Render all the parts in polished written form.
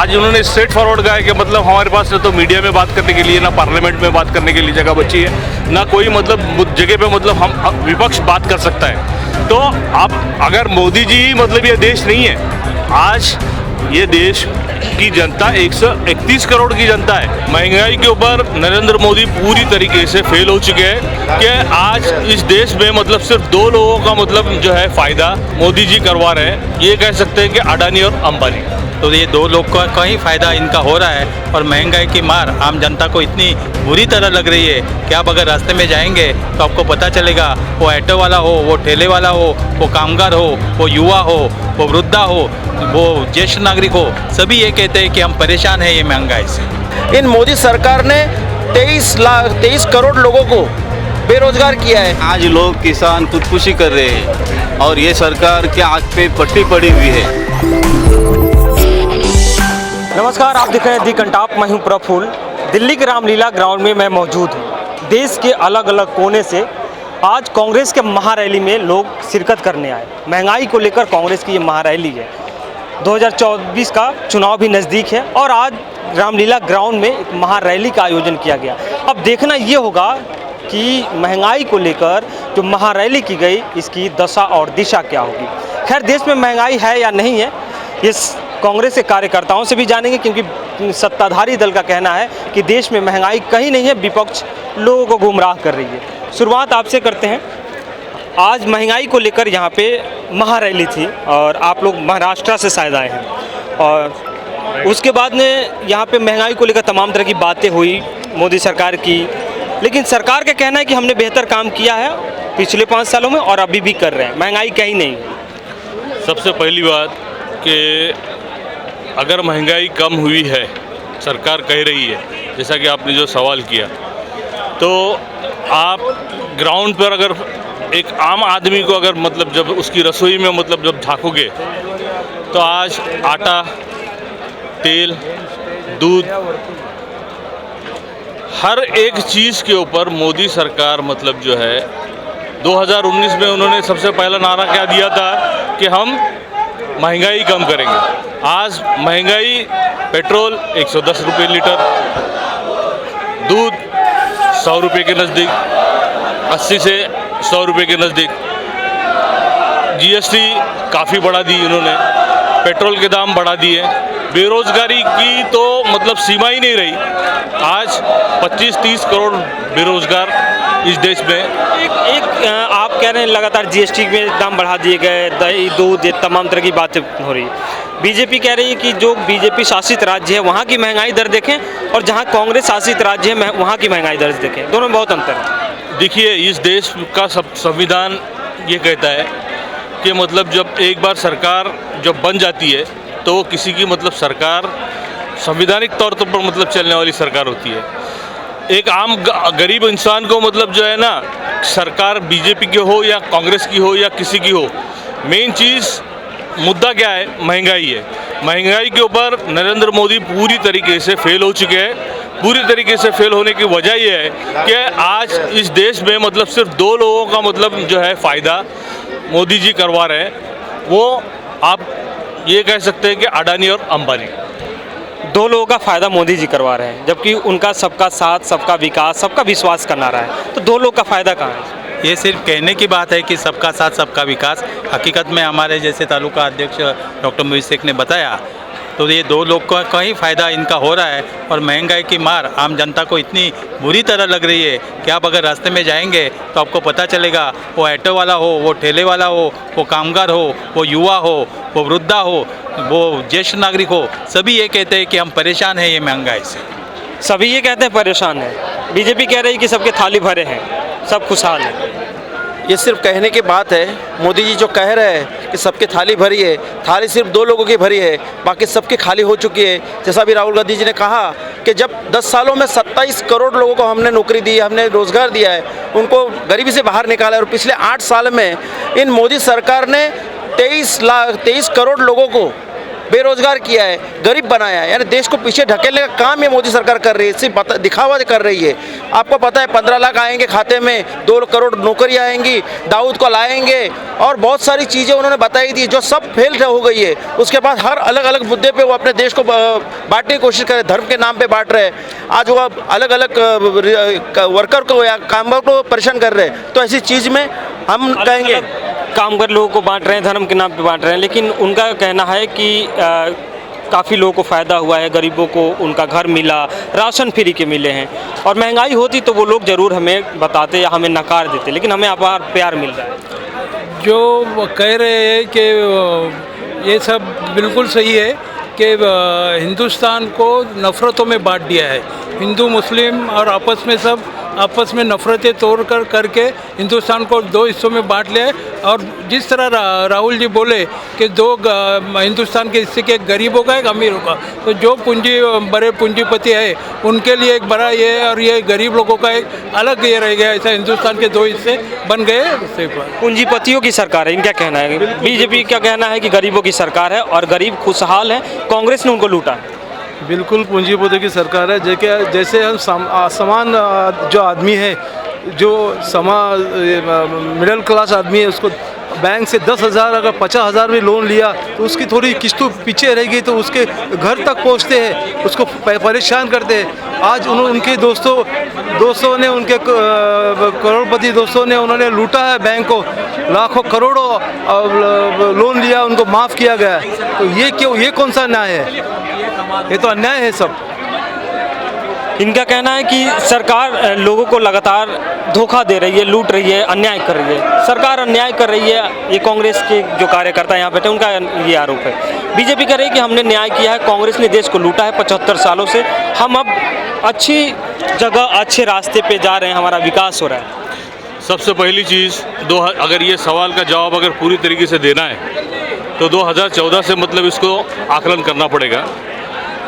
आज उन्होंने straight forward कहा है कि मतलब हमारे पास ना तो मीडिया में बात करने के लिए, ना पार्लियामेंट में बात करने के लिए जगह बची है, ना कोई मतलब जगह पे मतलब हम विपक्ष बात कर सकता है। तो अब अगर मोदी जी मतलब ये देश नहीं है, आज ये देश की जनता 131 करोड़ की जनता है। महंगाई के ऊपर नरेंद्र मोदी पूरी तरीके से फेल हो चुके हैं कि आज इस देश में मतलब सिर्फ दो लोगों का मतलब जो है फ़ायदा मोदी जी करवा रहे हैं। ये कह सकते हैं कि अडानी और अंबानी। तो ये दो लोग का ही फ़ायदा इनका हो रहा है और महंगाई की मार आम जनता को इतनी बुरी तरह लग रही है कि आप अगर रास्ते में जाएंगे तो आपको पता चलेगा, वो ऑटो वाला हो, वो ठेले वाला हो, वो कामगार हो, वो युवा हो, वो वृद्धा हो, वो ज्येष्ठ नागरिक हो, सभी ये कहते हैं कि हम परेशान हैं ये महंगाई से। इन मोदी सरकार ने 23 करोड़ लोगों को बेरोजगार किया है। आज लोग किसान खुदकुशी कर रहे हैं और ये सरकार के आँख पे पट्टी पड़ी हुई है। नमस्कार, आप देख रहे हैं दी कंटाप। मैं हूं प्रफुल्ल। दिल्ली के रामलीला ग्राउंड में मैं मौजूद हूं। देश के अलग अलग कोने से आज कांग्रेस के महारैली में लोग शिरकत करने आए। महंगाई को लेकर कांग्रेस की ये महारैली है। 2024 का चुनाव भी नज़दीक है और आज रामलीला ग्राउंड में एक महारैली का आयोजन किया गया। अब देखना ये होगा कि महंगाई को लेकर जो महारैली की गई, इसकी दशा और दिशा क्या होगी। खैर, देश में महंगाई है या नहीं है, ये कांग्रेस के कार्यकर्ताओं से भी जानेंगे, क्योंकि सत्ताधारी दल का कहना है कि देश में महंगाई कहीं नहीं है, विपक्ष लोगों को गुमराह कर रही है। शुरुआत आपसे करते हैं। आज महंगाई को लेकर यहाँ पे महारैली थी और आप लोग महाराष्ट्र से शायद आए हैं, और उसके बाद में यहाँ पे महंगाई को लेकर तमाम तरह की बातें हुई मोदी सरकार की, लेकिन सरकार का कहना है कि हमने बेहतर काम किया है पिछले 5 सालों में और अभी भी कर रहे हैं, महंगाई कहीं नहीं। सबसे पहली बात कि अगर महंगाई कम हुई है, सरकार कह रही है, जैसा कि आपने जो सवाल किया, तो आप ग्राउंड पर अगर एक आम आदमी को अगर मतलब जब उसकी रसोई में मतलब जब झाँकोगे तो आज आटा, तेल, दूध, हर एक चीज़ के ऊपर मोदी सरकार मतलब जो है 2019 में उन्होंने सबसे पहला नारा क्या दिया था कि हम महंगाई कम करेंगे। आज महंगाई, पेट्रोल 110 रुपये लीटर, दूध 100 रुपये के नज़दीक, 80 से 100 रुपये के नज़दीक, GST काफ़ी बढ़ा दी इन्होंने, पेट्रोल के दाम बढ़ा दिए, बेरोज़गारी की तो मतलब सीमा ही नहीं रही। आज 25-30 करोड़ बेरोज़गार इस देश में। एक आप कह रहे हैं लगातार GST में दाम बढ़ा दिए गए, दही, दूध, ये तमाम तरह की बातें हो रही है। बीजेपी कह रही है कि जो बीजेपी शासित राज्य है वहाँ की महंगाई दर देखें और जहाँ कांग्रेस शासित राज्य है वहाँ की महंगाई दर देखें, दोनों में बहुत अंतर है। देखिए, इस देश का संविधान ये कहता है कि मतलब जब एक बार सरकार जब बन जाती है तो किसी की मतलब सरकार संवैधानिक तौर पर मतलब चलने वाली सरकार होती है। एक आम गरीब इंसान को मतलब जो है ना, सरकार बीजेपी की हो या कांग्रेस की हो या किसी की हो, मेन चीज़ मुद्दा क्या है? महंगाई है। महंगाई के ऊपर नरेंद्र मोदी पूरी तरीके से फेल हो चुके हैं। पूरी तरीके से फेल होने की वजह यह है कि आज इस देश में मतलब सिर्फ दो लोगों का मतलब जो है फ़ायदा मोदी जी करवा रहे हैं। वो आप ये कह सकते हैं कि अडानी और अंबानी। दो लोगों का फ़ायदा मोदी जी करवा रहे हैं, जबकि उनका सबका साथ, सबका विकास, सबका विश्वास का नारा है। तो दो लोग का फ़ायदा कहाँ है? ये सिर्फ कहने की बात है कि सबका साथ सबका विकास। हकीकत में हमारे जैसे तालुका अध्यक्ष डॉक्टर मुईज शेख ने बताया, तो ये दो लोग का ही फ़ायदा इनका हो रहा है और महंगाई की मार आम जनता को इतनी बुरी तरह लग रही है कि आप अगर रास्ते में जाएंगे तो आपको पता चलेगा, वो ऑटो वाला हो, वो ठेले वाला हो, वो कामगार हो, वो युवा हो, वो वृद्धा हो, वो ज्येष्ठ नागरिक हो, सभी ये कहते हैं कि हम परेशान हैं ये महंगाई से। सभी ये कहते हैं परेशान है। बीजेपी कह रही है कि सबके थाली भरे हैं, सब खुशहाल है। ये सिर्फ कहने की बात है। मोदी जी जो कह रहे हैं कि सबकी थाली भरी है, थाली सिर्फ 2 लोगों की भरी है, बाकी सबकी खाली हो चुकी है। जैसा भी राहुल गांधी जी ने कहा कि जब 10 सालों में 27 करोड़ लोगों को हमने नौकरी दी, हमने रोज़गार दिया है, उनको गरीबी से बाहर निकाला है, और पिछले 8 साल में इन मोदी सरकार ने 23 करोड़ लोगों को बेरोजगार किया है, गरीब बनाया है। यानी देश को पीछे ढकेलने का काम ये मोदी सरकार कर रही है, सिर्फ दिखावा कर रही है। आपको पता है 15 लाख आएंगे खाते में, 2 करोड़ नौकरियाँ आएंगी, दाऊद को लाएंगे और बहुत सारी चीज़ें उन्होंने बताई थी जो सब फेल हो गई है। उसके बाद हर अलग अलग मुद्दे पे वो अपने देश को बांटने की कोशिश कर रहे, धर्म के नाम पे बांट रहे हैं। आज वो अलग अलग वर्कर को या कामगार को परेशान कर रहे हैं। तो ऐसी चीज़ में हम कहेंगे कामगार लोगों को बांट रहे हैं, धर्म के नाम पे बांट रहे हैं, लेकिन उनका कहना है कि काफ़ी लोगों को फ़ायदा हुआ है, गरीबों को उनका घर मिला, राशन फ्री के मिले हैं। और महंगाई होती तो वो लोग ज़रूर हमें बताते या हमें नकार देते, लेकिन हमें अपार प्यार मिल रहा है। जो वो कह रहे हैं कि ये सब बिल्कुल सही है कि हिंदुस्तान को नफ़रतों में बांट दिया है। हिंदू मुस्लिम और आपस में नफ़रतें तोड़ करके हिंदुस्तान को 2 हिस्सों में बांट लिया है। और जिस तरह राहुल जी बोले कि 2 हिंदुस्तान के हिस्से के, एक गरीब होगा एक अमीर होगा, तो जो बड़े पूंजीपति है उनके लिए एक बड़ा ये है और ये गरीब लोगों का एक अलग ये रह गया। ऐसा हिंदुस्तान के 2 हिस्से बन गए। पूंजीपतियों की सरकार है, इनका कहना है। बीजेपी का कहना है कि गरीबों की सरकार है और गरीब खुशहाल है, कांग्रेस ने उनको लूटा। बिल्कुल पूंजीपति की सरकार है। जैसे हम समान जो आदमी है, जो मिडिल क्लास आदमी है, उसको बैंक से 10,000 अगर 50,000 भी लोन लिया तो उसकी थोड़ी किस्तों पीछे रहेगी तो उसके घर तक पहुंचते हैं, उसको परेशान करते हैं। आज उनके दोस्तों ने, उनके करोड़पति दोस्तों ने, उन्होंने लूटा है बैंक को, लाखों करोड़ों लोन लिया, उनको माफ़ किया गया। तो ये कौन सा न्याय है? ये तो अन्याय है सब। इनका कहना है कि सरकार लोगों को लगातार धोखा दे रही है, लूट रही है, अन्याय कर रही है। सरकार अन्याय कर रही है, ये कांग्रेस के जो कार्यकर्ता यहाँ बैठे उनका ये आरोप है। बीजेपी कह रही है कि हमने न्याय किया है, कांग्रेस ने देश को लूटा है 75 सालों से, हम अब अच्छी जगह, अच्छे रास्ते पे जा रहे हैं, हमारा विकास हो रहा है। सबसे पहली चीज़ अगर ये सवाल का जवाब अगर पूरी तरीके से देना है तो 2014 से मतलब इसको आकलन करना पड़ेगा।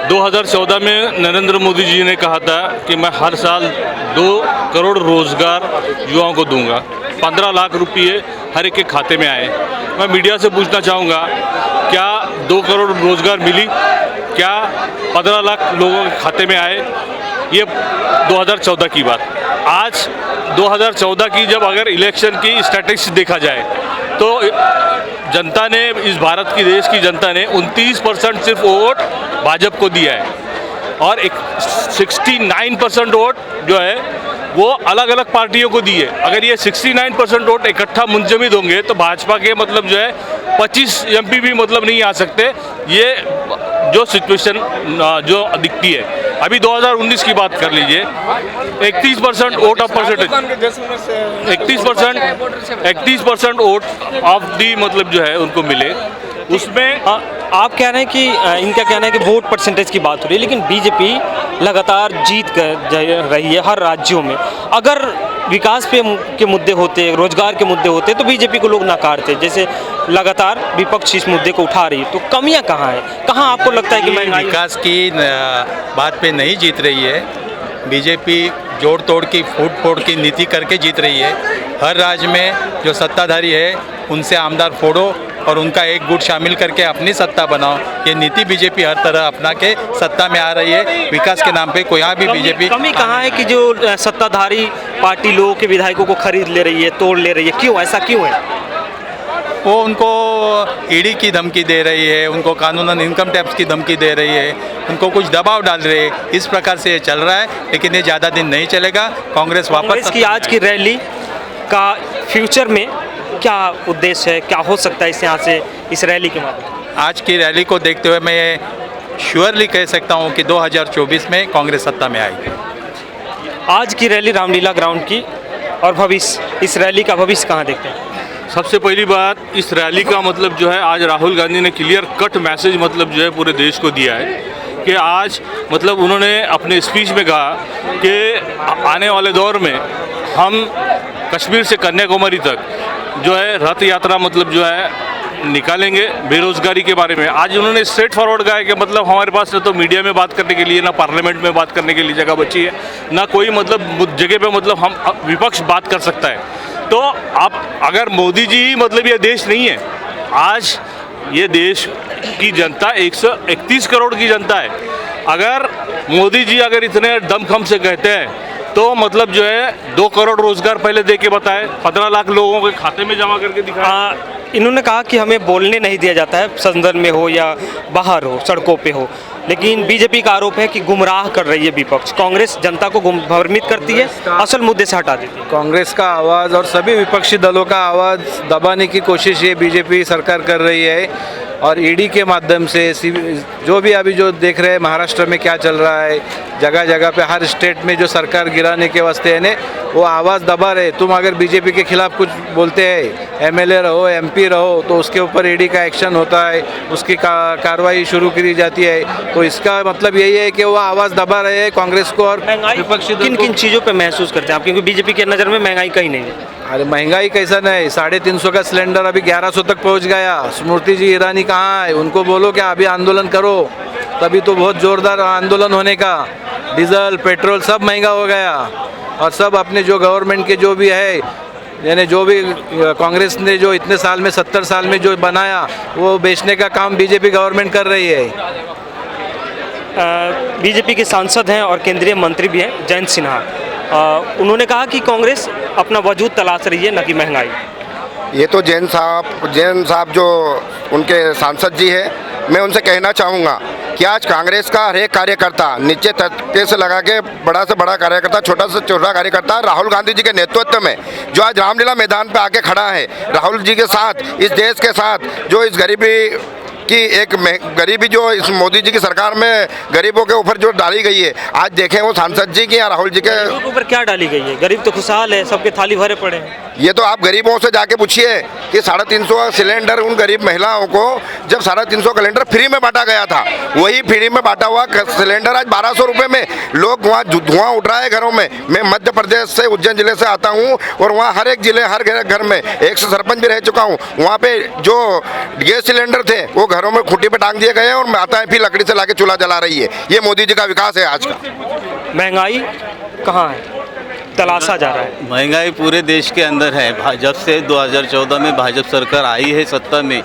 2014 में नरेंद्र मोदी जी ने कहा था कि मैं हर साल 2 करोड़ रोज़गार युवाओं को दूंगा, 15 लाख रुपये हर एक के खाते में आए। मैं मीडिया से पूछना चाहूँगा, क्या 2 करोड़ रोज़गार मिली? क्या 15 लाख लोगों के खाते में आए? ये 2014 की बात। आज 2014 की जब अगर इलेक्शन की स्टैटिस्टिक्स देखा जाए तो जनता ने, इस भारत की देश की जनता ने 29% सिर्फ वोट भाजपा को दिया है और 69% वोट जो है वो अलग अलग पार्टियों को दिए। अगर ये 69% वोट इकट्ठा मुंजमद होंगे तो भाजपा के मतलब जो है 25 MP भी मतलब नहीं आ सकते। ये जो सिचुएशन जो दिखती है, अभी 2019 की बात कर लीजिए, 31% vote of percentage, 31% vote of the मतलब जो है उनको मिले। उसमें आप कह रहे हैं कि इनका कहना है कि वोट परसेंटेज की बात हो रही है, लेकिन बीजेपी लगातार जीत कर रही है हर राज्यों में। अगर विकास के मुद्दे होते, रोजगार के मुद्दे होते तो बीजेपी को लोग नकारते। जैसे लगातार विपक्ष इस मुद्दे को उठा रही है, तो कमियां कहाँ है? कहाँ आपको लगता है कि महंगाई विकास की बात पे नहीं जीत रही है? बीजेपी जोड़ तोड़ की, फूट फोड़ की नीति करके जीत रही है। हर राज्य में जो सत्ताधारी है उनसे आमदार फोड़ो और उनका एक गुट शामिल करके अपनी सत्ता बनाओ। ये नीति बीजेपी हर तरह अपना के सत्ता में आ रही है। विकास के नाम पे कोई यहाँ भी बीजेपी कमी कहाँ है कि जो सत्ताधारी पार्टी लोगों के विधायकों को खरीद ले रही है, तोड़ ले रही है? क्यों, ऐसा क्यों है? वो उनको ईडी की धमकी दे रही है, उनको कानूनन इनकम टैक्स की धमकी दे रही है, उनको कुछ दबाव डाल रही है। इस प्रकार से ये चल रहा है, लेकिन ये ज़्यादा दिन नहीं चलेगा। कांग्रेस वापस की आज की रैली का फ्यूचर में क्या उद्देश्य है, क्या हो सकता है इस यहाँ से, इस रैली के माध्यम? आज की रैली को देखते हुए मैं ये श्योरली कह सकता हूँ कि 2024 में कांग्रेस सत्ता में आएगी। आज की रैली रामलीला ग्राउंड की और भविष्य, इस रैली का भविष्य कहाँ देखते हैं? सबसे पहली बात, इस रैली का मतलब जो है आज राहुल गांधी ने क्लियर कट मैसेज मतलब जो है पूरे देश को दिया है कि आज मतलब उन्होंने अपने स्पीच में कहा कि आने वाले दौर में हम कश्मीर से कन्याकुमारी तक जो है रथ यात्रा मतलब जो है निकालेंगे बेरोज़गारी के बारे में। आज उन्होंने स्ट्रेट फॉरवर्ड कहा है कि मतलब हमारे पास न तो मीडिया में बात करने के लिए, ना पार्लियामेंट में बात करने के लिए जगह बची है, ना कोई मतलब जगह पे मतलब हम विपक्ष बात कर सकता है। तो आप अगर मोदी जी मतलब ये देश नहीं है, आज ये देश की जनता 131 करोड़ की जनता है। अगर मोदी जी अगर इतने दमखम से कहते हैं तो मतलब जो है 2 करोड़ रोजगार पहले दे के बताए, 15 लाख लोगों के खाते में जमा करके दिखाया। इन्होंने कहा कि हमें बोलने नहीं दिया जाता है, सदन में हो या बाहर हो, सड़कों पे हो, लेकिन बीजेपी का आरोप है कि गुमराह कर रही है विपक्ष। कांग्रेस जनता को भ्रमित करती है, असल मुद्दे से हटा देती है। कांग्रेस का आवाज़ और सभी विपक्षी दलों का आवाज़ दबाने की कोशिश ये बीजेपी सरकार कर रही है। और ईडी के माध्यम से जो भी अभी जो देख रहे हैं महाराष्ट्र में क्या चल रहा है, जगह जगह पे हर स्टेट में जो सरकार गिराने के वास्ते है ने वो आवाज़ दबा रहे। तुम अगर बीजेपी के खिलाफ कुछ बोलते हैं, एमएलए रहो, एमपी रहो, तो उसके ऊपर ईडी का एक्शन होता है, उसकी कार्रवाई शुरू की जाती है। तो इसका मतलब यही है कि वो आवाज़ दबा रहे हैं कांग्रेस को और विपक्षी दल किन किन चीज़ों पे महसूस करते हैं आप, क्योंकि बीजेपी की नज़र में महंगाई कहीं नहीं है। अरे महंगाई कैसा नहीं, 350 का सिलेंडर अभी 1100 तक पहुंच गया। स्मृति जी ईरानी कहाँ है, उनको बोलो कि अभी आंदोलन करो, तभी तो बहुत ज़ोरदार आंदोलन होने का। डीजल पेट्रोल सब महंगा हो गया और सब अपने जो गवर्नमेंट के जो भी है, यानी जो भी कांग्रेस ने जो इतने साल में 70 साल में जो बनाया वो बेचने का काम बीजेपी गवर्नमेंट कर रही है। बीजेपी के सांसद हैं और केंद्रीय मंत्री भी हैं जयंत सिन्हा, उन्होंने कहा कि कांग्रेस अपना वजूद तलाश रही है, न कि महंगाई। ये तो जैन साहब जो उनके सांसद जी है, मैं उनसे कहना चाहूँगा कि आज कांग्रेस का हर एक कार्यकर्ता नीचे तबके से लगा के बड़ा से बड़ा कार्यकर्ता, छोटा से छोटा कार्यकर्ता राहुल गांधी जी के नेतृत्व में जो आज रामलीला मैदान पे आके खड़ा है, राहुल जी के साथ, इस देश के साथ जो इस गरीबी की एक गरीबी जो इस मोदी जी की सरकार में गरीबों के ऊपर जो डाली गई है, आज देखें वो सांसद जी की या राहुल जी के ऊपर क्या डाली गई है। गरीब तो खुशहाल है, सबके थाली भरे पड़े हैं। ये तो आप गरीबों से जाके पूछिए कि 350 सिलेंडर उन गरीब महिलाओं को जब 350 सिलेंडर फ्री में बांटा गया था, वही फ्री में बांटा हुआ सिलेंडर आज 1200 रुपये में लोग वहाँ धुआं उठ रहा है घरों में। मैं मध्य प्रदेश से उज्जैन जिले से आता हूँ और वहाँ हर एक जिले हर घर में, एक से सरपंच भी रह चुका हूँ, वहाँ पे जो गैस सिलेंडर थे वो घरों में खुट्टी पे टांग दिए गए और माताएं फिर लकड़ी से लाके चूल्हा जला रही है। ये मोदी जी का विकास है आज का। महंगाई कहाँ है, तलाशा जा रहा है। महंगाई पूरे देश के अंदर है। जब से 2014 में भाजपा सरकार आई है सत्ता में,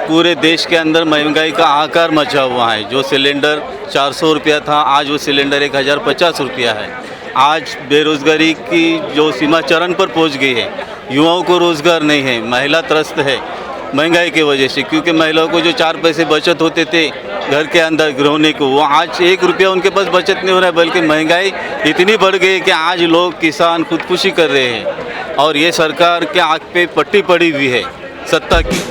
पूरे देश के अंदर महंगाई का हाहाकार मचा हुआ है। जो सिलेंडर 400 रुपया था, आज वो सिलेंडर 1050 रुपया है। आज बेरोजगारी की जो सीमा चरम पर पहुंच गई है, युवाओं को रोजगार नहीं है, महिला त्रस्त है महंगाई की वजह से, क्योंकि महिलाओं को जो 4 पैसे बचत होते थे घर के अंदर गृहिणी को, वो आज 1 रुपया उनके पास बचत नहीं हो रहा है, बल्कि महंगाई इतनी बढ़ गई कि आज लोग किसान खुदकुशी कर रहे हैं। और ये सरकार के आँख पे पट्टी पड़ी हुई है सत्ता की।